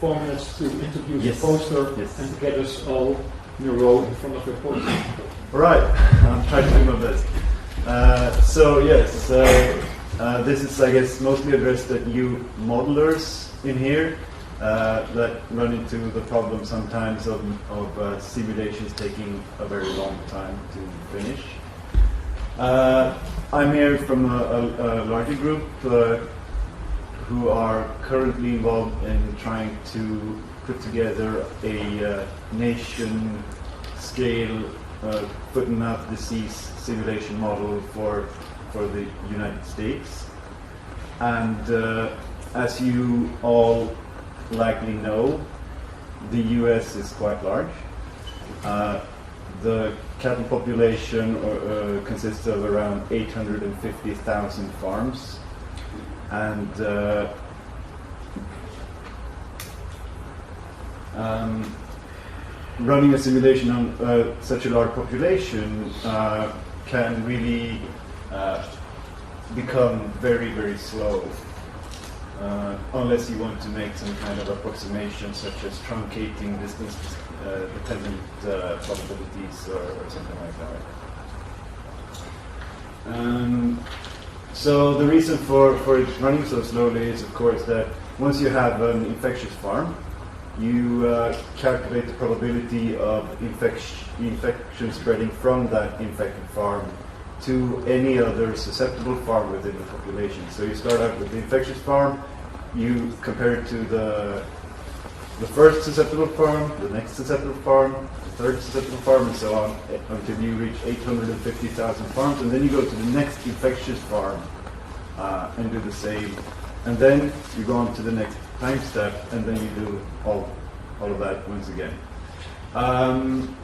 4 minutes to introduce Yes. the poster Yes. and to get us all in a row in front of your poster. All right, I'll try to do my best. This is, I guess, mostly addressed at you modelers in here that run into the problem sometimes of simulations taking a very long time to finish. I'm here from a larger group who are currently involved in trying to put together a nation-scale foot and mouth disease simulation model for the United States. And as you all likely know, the US is quite large. The cattle population consists of around 850,000 farms, and running a simulation on such a large population can really become very, very slow unless you want to make some kind of approximation such as truncating distance dependent probabilities or something like that. So the reason for it running so slowly is, of course, that once you have an infectious farm, you calculate the probability of infection spreading from that infected farm to any other susceptible farm within the population. So you start out with the infectious farm, you compare it to the first susceptible farm, the next susceptible farm, the third susceptible farm, and so on, until you reach 850,000 farms, and then you go to the next infectious farm and do the same. And then you go on to the next time step, and then you do all of that once again. And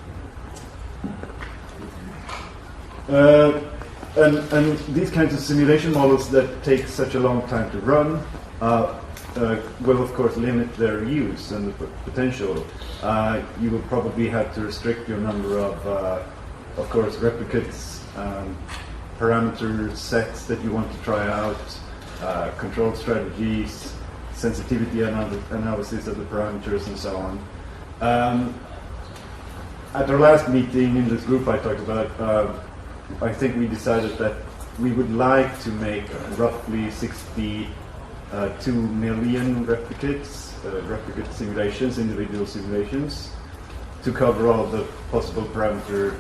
these kinds of simulation models that take such a long time to run will, of course, limit their use and the potential. You will probably have to restrict your number of course, replicates, parameter sets that you want to try out, control strategies, sensitivity analysis of the parameters, and so on. At our last meeting in this group I talked about, I think we decided that we would like to make roughly 62 million replicates, replicate simulations, individual simulations, to cover all the possible parameter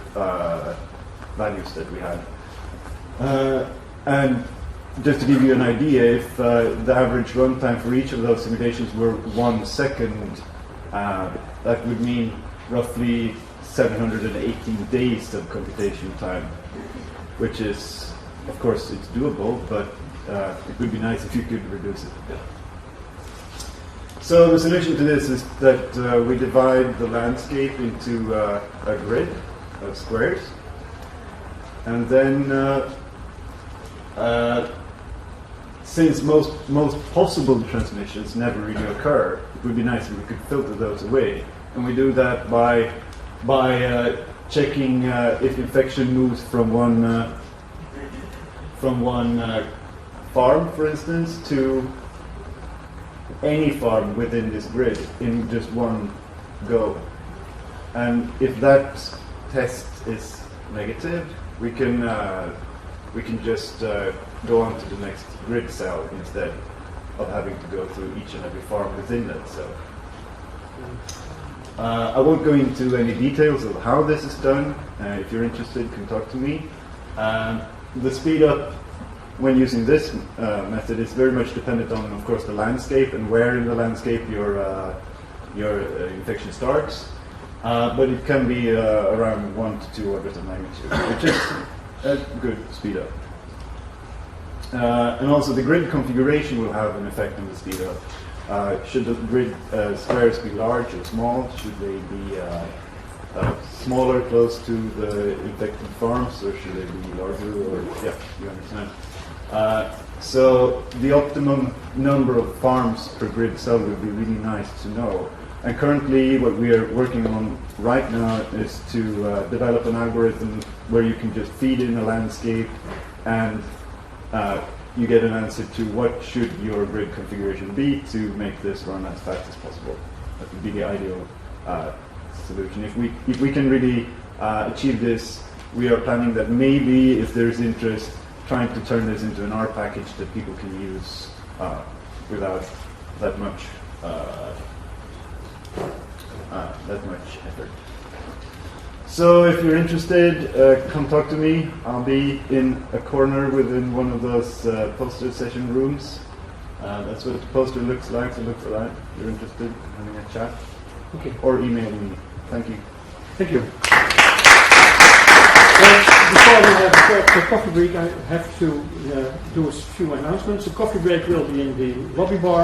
values that we had. And just to give you an idea, if the average runtime for each of those simulations were 1 second, that would mean roughly 718 days of computation time, which is, of course, it's doable, but it would be nice if you could reduce it a bit. So the solution to this is that we divide the landscape into a grid of squares, and then since most possible transmissions never really occur, it would be nice if we could filter those away. And we do that by checking if infection moves from one farm, for instance, to any farm within this grid in just one go. And if that test is negative, we can just go on to the next grid cell instead of having to go through each and every farm within that cell. I won't go into any details of how this is done. If you're interested, you can talk to me. The speed up when using this method is very much dependent on, of course, the landscape and where in the landscape your infection starts. But it can be around 1 to 2 orders of magnitude, which is a good speed up. And also the grid configuration will have an effect on the speed up. Should the grid squares be large or small? Should they be smaller, close to the infected farms, or should they be larger? Or yeah, you understand. So the optimum number of farms per grid cell would be really nice to know. And currently, what we are working on right now is to develop an algorithm where you can just feed in a landscape and you get an answer to what should your grid configuration be to make this run as fast as possible. That would be the ideal solution. If we can really achieve this, we are planning that maybe if there's interest, trying to turn this into an R package that people can use without that much effort. So if you're interested, come talk to me. I'll be in a corner within one of those poster session rooms. That's what the poster looks like. So look for that. If you're interested in having a chat. Okay. Or email me. Thank you. Thank you. Well, before we have the coffee break, I have to do a few announcements. The coffee break will be in the lobby bar.